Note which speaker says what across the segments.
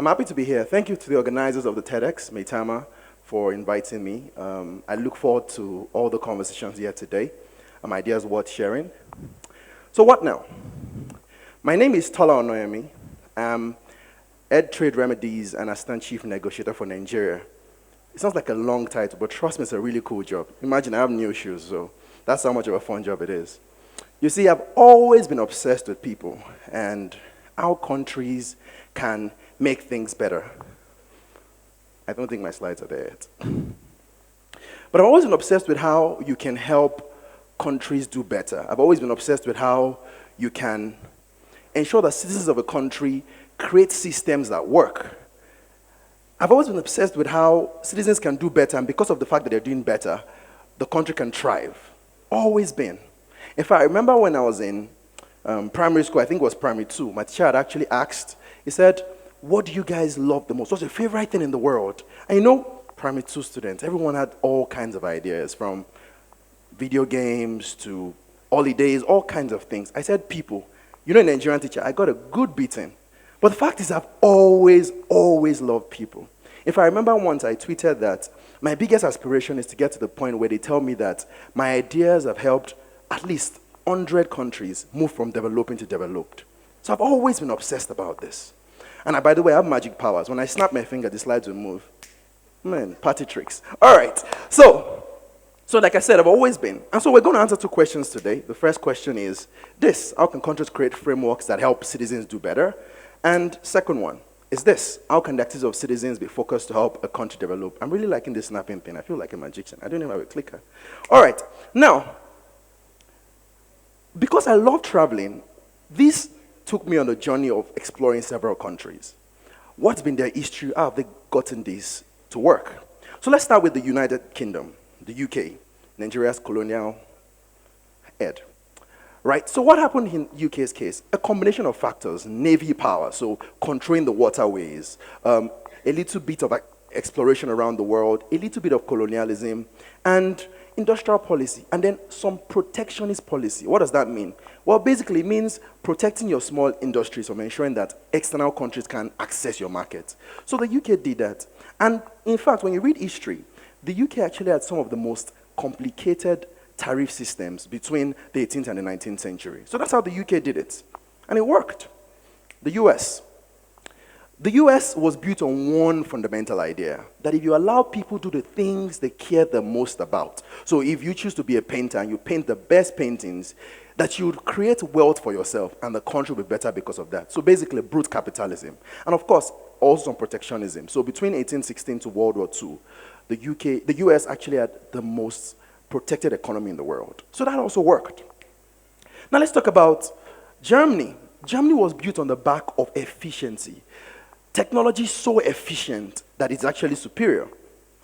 Speaker 1: happy to be here. Thank you to the organizers of the TEDxMaitama for inviting me. I look forward to all the conversations here today. Ideas worth sharing. So what now? My name is Tola Onayemi. I'm Ed Trade Remedies and Assistant Chief Negotiator for Nigeria. It sounds like a long title, but trust me, it's a really cool job. Imagine I have new shoes, so that's how much of a fun job it is. You see, I've always been obsessed with people and how countries can make things better. I don't think my slides are there yet. But I've always been obsessed with how you can help countries do better. I've always been obsessed with how you can ensure that citizens of a country create systems that work. I've always been obsessed with how citizens can do better, and because of the fact that they're doing better, the country can thrive. Always been. In fact, I remember when I was in primary school, I think it was primary 2, my teacher had actually asked, he said, what do you guys love the most? What's your favorite thing in the world? And you know, primary 2 students, everyone had all kinds of ideas, from video games to holidays, all kinds of things. I said people. You know, a Nigerian teacher, I got a good beating. But the fact is, I've always loved people. If I remember once, I tweeted that my biggest aspiration is to get to the point where they tell me that my ideas have helped at least 100 countries move from developing to developed. So I've always been obsessed about this. And by the way, I have magic powers. When I snap my finger, the slides will move. Man, party tricks. All right. So like I said, I've always been. And so we're going to answer 2 questions today. The first question is this: how can countries create frameworks that help citizens do better? And second one is this: how can the activities of citizens be focused to help a country develop? I'm really liking this snapping thing. I feel like a magician. I don't even have a clicker. All right. Now, because I love traveling, this took me on a journey of exploring several countries. What's been their history? How have they gotten this to work? So let's start with the United Kingdom, the UK, Nigeria's colonial head. Right, so what happened in UK's case? A combination of factors: navy power, so controlling the waterways, a little bit of exploration around the world, a little bit of colonialism, and industrial policy, and then some protectionist policy. What does that mean? Well, basically it means protecting your small industries from ensuring that external countries can access your market. So the UK did that. And in fact, when you read history, the UK actually had some of the most complicated tariff systems between the 18th and the 19th century. So that's how the UK did it. And it worked. The US. The US was built on one fundamental idea, that if you allow people to do the things they care the most about, so if you choose to be a painter and you paint the best paintings, that you would create wealth for yourself and the country will be better because of that. So basically, brute capitalism. And of course, also some protectionism. So between 1816 to World War II, the US actually had the most protected economy in the world. So that also worked. Now let's talk about Germany. Germany was built on the back of efficiency. Technology is so efficient that it's actually superior.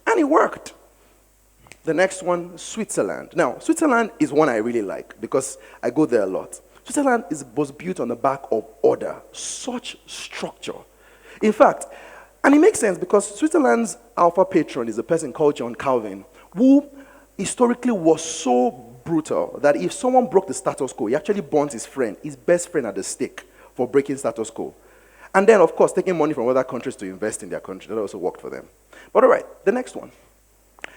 Speaker 1: And it worked. The next one, Switzerland. Now, Switzerland is one I really like because I go there a lot. Switzerland was built on the back of order, such structure. In fact, and it makes sense because Switzerland's alpha patron is a person called John Calvin, who historically was so brutal that if someone broke the status quo, he actually burnt his best friend at the stake for breaking status quo. And then, of course, taking money from other countries to invest in their country. That also worked for them. But all right, the next one.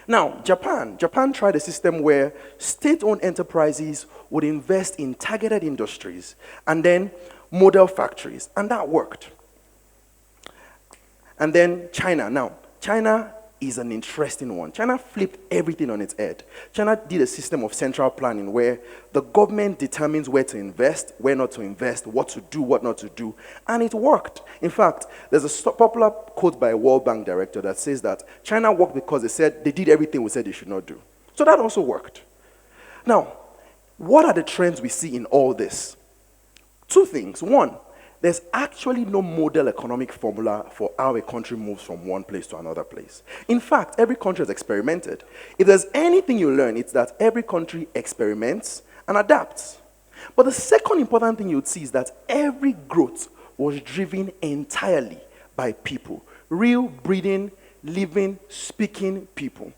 Speaker 1: Now, Japan. Japan tried a system where state-owned enterprises would invest in targeted industries and then model factories, and that worked. And then China. Now, China is an interesting one. China flipped everything on its head. China did a system of central planning where the government determines where to invest, where not to invest, what to do, what not to do, and it worked. In fact, there's a popular quote by a World Bank director that says that China worked because they did everything we said they should not do. So that also worked. Now, what are the trends we see in all this? 2 things. One, there's actually no model economic formula for how a country moves from one place to another place. In fact, every country has experimented. If there's anything you learn, it's that every country experiments and adapts. But the second important thing you'd see is that every growth was driven entirely by people. Real, breathing, living, speaking people.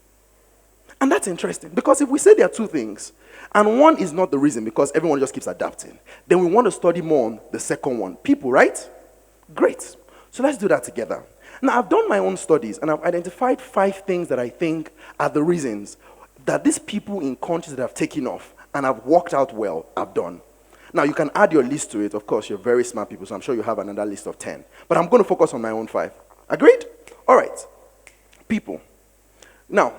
Speaker 1: And that's interesting, because if we say there are 2 things, and one is not the reason because everyone just keeps adapting, then we want to study more on the second one. People, right? Great. So let's do that together. Now, I've done my own studies, and I've identified 5 things that I think are the reasons that these people in countries that have taken off and have worked out well have done. Now, you can add your list to it. Of course, you're very smart people, so I'm sure you have another list of 10. But I'm going to focus on my own 5. Agreed? All right. People. Now,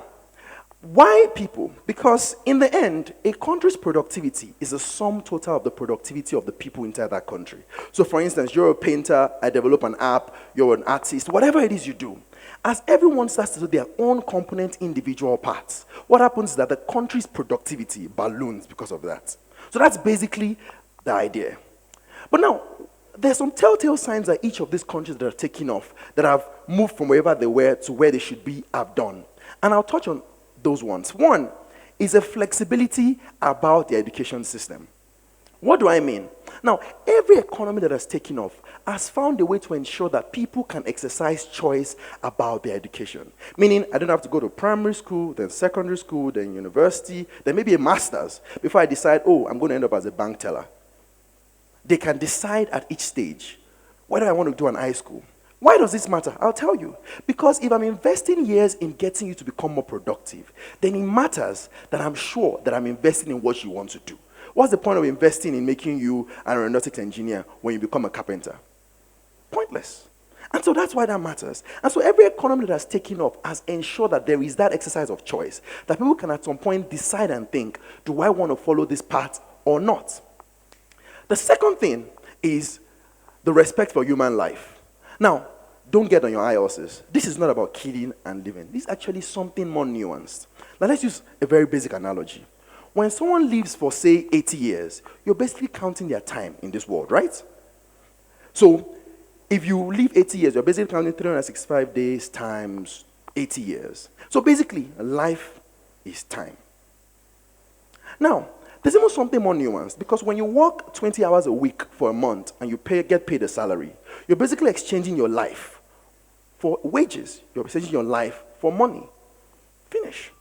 Speaker 1: why people? Because in the end, a country's productivity is a sum total of the productivity of the people inside that country. So for instance, you're a painter, I develop an app, you're an artist, whatever it is you do. As everyone starts to do their own component individual parts, what happens is that the country's productivity balloons because of that. So that's basically the idea. But now, there's some telltale signs that each of these countries that are taking off, that have moved from wherever they were to where they should be, have done. And I'll touch on those ones. One is a flexibility about the education system. What do I mean? Now, every economy that has taken off has found a way to ensure that people can exercise choice about their education. Meaning, I don't have to go to primary school, then secondary school, then university, then maybe a master's before I decide, oh, I'm going to end up as a bank teller. They can decide at each stage whether I want to do an high school. Why does this matter? I'll tell you. Because if I'm investing years in getting you to become more productive, then it matters that I'm sure that I'm investing in what you want to do. What's the point of investing in making you an aeronautics engineer when you become a carpenter? Pointless. And so that's why that matters. And so every economy that has taken off has ensured that there is that exercise of choice, that people can at some point decide and think, do I want to follow this path or not? The second thing is the respect for human life. Now, don't get on your high horses. This is not about killing and living. This is actually something more nuanced. Now, let's use a very basic analogy. When someone lives for, say, 80 years, you're basically counting their time in this world, right? So, if you live 80 years, you're basically counting 365 days times 80 years. So basically, life is time. Now, there's even something more nuanced, because when you work 20 hours a week for a month and you get paid a salary, you're basically exchanging your life for wages. You're exchanging your life for money. Finish.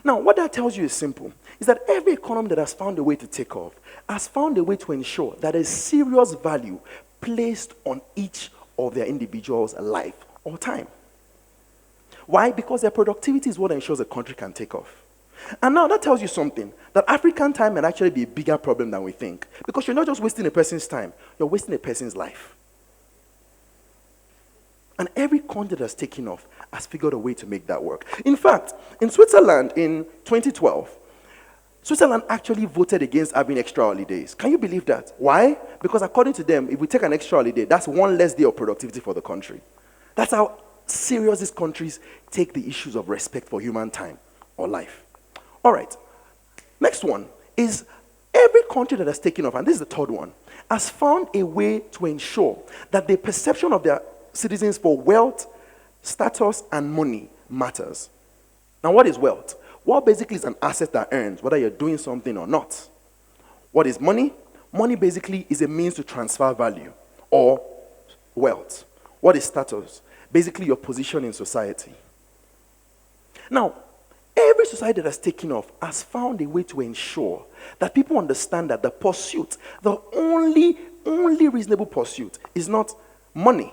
Speaker 1: Now, what that tells you is simple, is that every economy that has found a way to take off has found a way to ensure that there's serious value placed on each of their individuals' life or time. Why? Because their productivity is what ensures a country can take off. And now that tells you something, that African time might actually be a bigger problem than we think. Because you're not just wasting a person's time, you're wasting a person's life. And every country that's taken off has figured a way to make that work. In fact, in Switzerland in 2012, Switzerland actually voted against having extra holidays. Can you believe that? Why? Because according to them, if we take an extra holiday, that's one less day of productivity for the country. That's how serious these countries take the issues of respect for human time or life. All right. Next one is every country that has taken off, and this is the third one, has found a way to ensure that the perception of their citizens for wealth, status, and money matters. Now, what is wealth? Wealth basically is an asset that earns, whether you're doing something or not. What is money? Money basically is a means to transfer value or wealth. What is status? Basically your position in society. Now, every society that has taken off has found a way to ensure that people understand that the pursuit, the only reasonable pursuit is not money,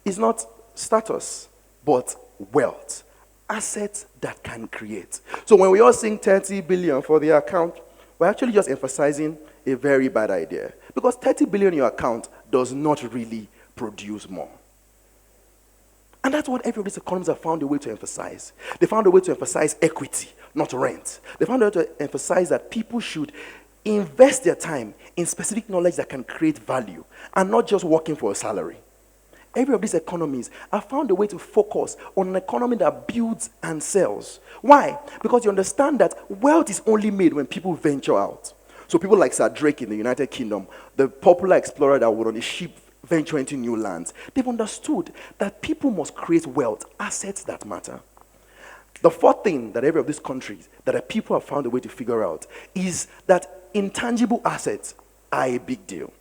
Speaker 1: is not status, but wealth. Assets that can create. So when we all sing 30 billion for the account, we're actually just emphasizing a very bad idea. Because 30 billion in your account does not really produce more. And that's what every of these economies have found a way to emphasize. They found a way to emphasize equity, not rent. They found a way to emphasize that people should invest their time in specific knowledge that can create value and not just working for a salary. Every of these economies have found a way to focus on an economy that builds and sells. Why? Because you understand that wealth is only made when people venture out. So people like Sir Drake in the United Kingdom, the popular explorer that would on a ship venture into new lands, they've understood that people must create wealth, assets that matter. The fourth thing that every of these countries, that people have found a way to figure out, is that intangible assets are a big deal.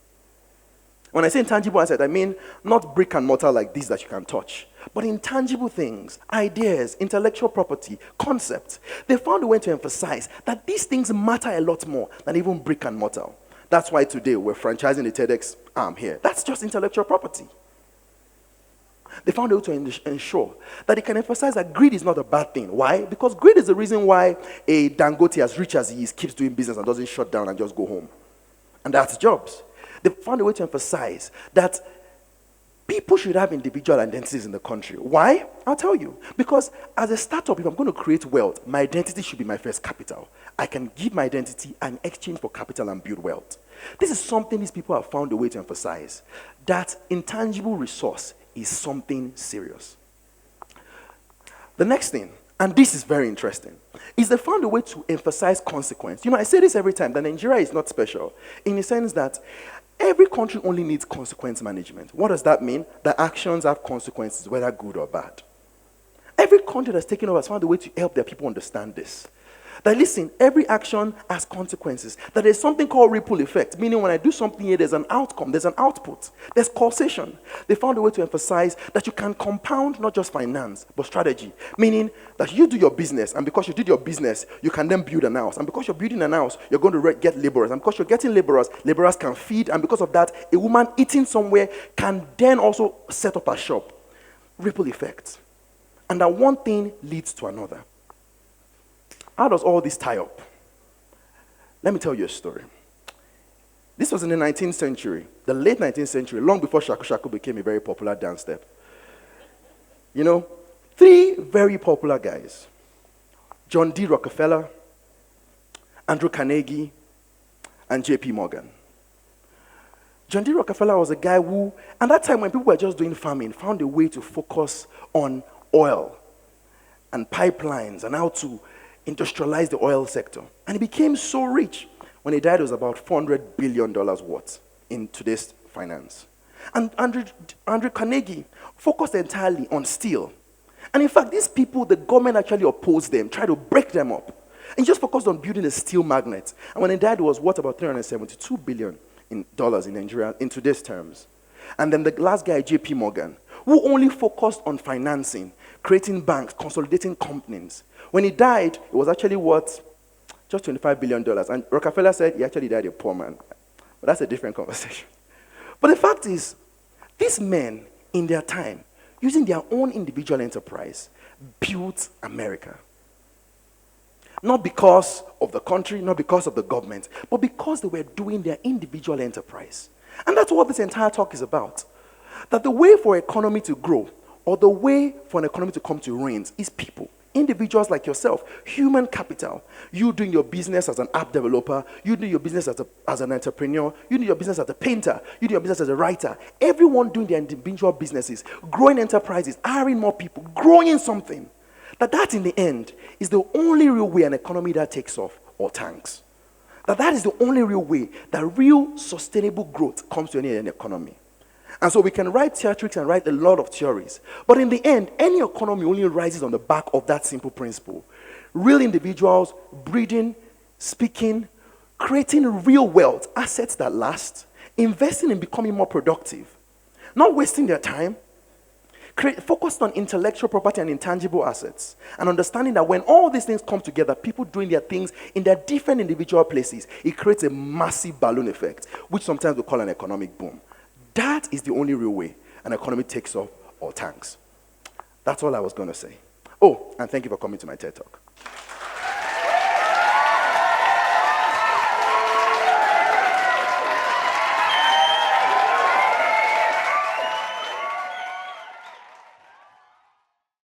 Speaker 1: When I say intangible asset, I mean not brick and mortar like these that you can touch, but intangible things, ideas, intellectual property, concepts. They found a way to emphasize that these things matter a lot more than even brick and mortar. That's why today we're franchising the TEDx arm here. That's just intellectual property. They found a way to ensure that they can emphasize that greed is not a bad thing. Why? Because greed is the reason why a Dangote, as rich as he is, keeps doing business and doesn't shut down and just go home. And that's jobs. They found a way to emphasize that people should have individual identities in the country. Why? I'll tell you. Because as a startup, if I'm going to create wealth, my identity should be my first capital. I can give my identity and exchange for capital and build wealth. This is something these people have found a way to emphasize, that intangible resource is something serious. The next thing, and this is very interesting, is they found a way to emphasize consequence. I say this every time, that Nigeria is not special, in the sense that every country only needs consequence management. What does that mean? That actions have consequences, whether good or bad. Every country that's taken over has found a way to help their people understand this. That listen, every action has consequences. That there's something called ripple effect, meaning when I do something here, there's an outcome, there's an output, there's causation. They found a way to emphasize that you can compound not just finance, but strategy. Meaning that you do your business, and because you did your business, you can then build an house. And because you're building an house, you're going to get laborers. And because you're getting laborers, laborers can feed. And because of that, a woman eating somewhere can then also set up a shop. Ripple effect. And that one thing leads to another. How does all this tie up? Let me tell you a story. This was in the 19th century, the late 19th century, long before Shaku Shaku became a very popular dance step. Three very popular guys. John D. Rockefeller, Andrew Carnegie, and J.P. Morgan. John D. Rockefeller was a guy who, at that time when people were just doing farming, found a way to focus on oil and pipelines and how to industrialize the oil sector. And he became so rich. When he died, it was about $400 billion worth in today's finance. And Andrew Carnegie focused entirely on steel. And in fact, these people, the government actually opposed them, tried to break them up. And he just focused on building a steel magnet. And when he died, it was worth about $372 billion in Nigeria in today's terms. And then the last guy, J.P. Morgan, who only focused on financing, creating banks, consolidating companies. When he died, it was actually worth just $25 billion. And Rockefeller said he actually died a poor man. But that's a different conversation. But the fact is, these men, in their time, using their own individual enterprise, built America. Not because of the country, not because of the government, but because they were doing their individual enterprise. And that's what this entire talk is about. That the way for an economy to grow, or the way for an economy to come to reign, is people. Individuals like yourself, human capital. You doing your business as an app developer, you doing your business as an entrepreneur, you doing your business as a painter, you doing your business as a writer. Everyone doing their individual businesses, growing enterprises, hiring more people, growing something. That in the end is the only real way an economy that takes off or tanks. That is the only real way that real sustainable growth comes to any economy. And so we can write theatrics and write a lot of theories. But in the end, any economy only rises on the back of that simple principle. Real individuals, breeding, speaking, creating real wealth, assets that last, investing in becoming more productive, not wasting their time, focused on intellectual property and intangible assets, and understanding that when all these things come together, people doing their things in their different individual places, it creates a massive balloon effect, which sometimes we call an economic boom. That is the only real way an economy takes off or tanks. That's all I was going to say. Oh, and thank you for coming to my TED Talk.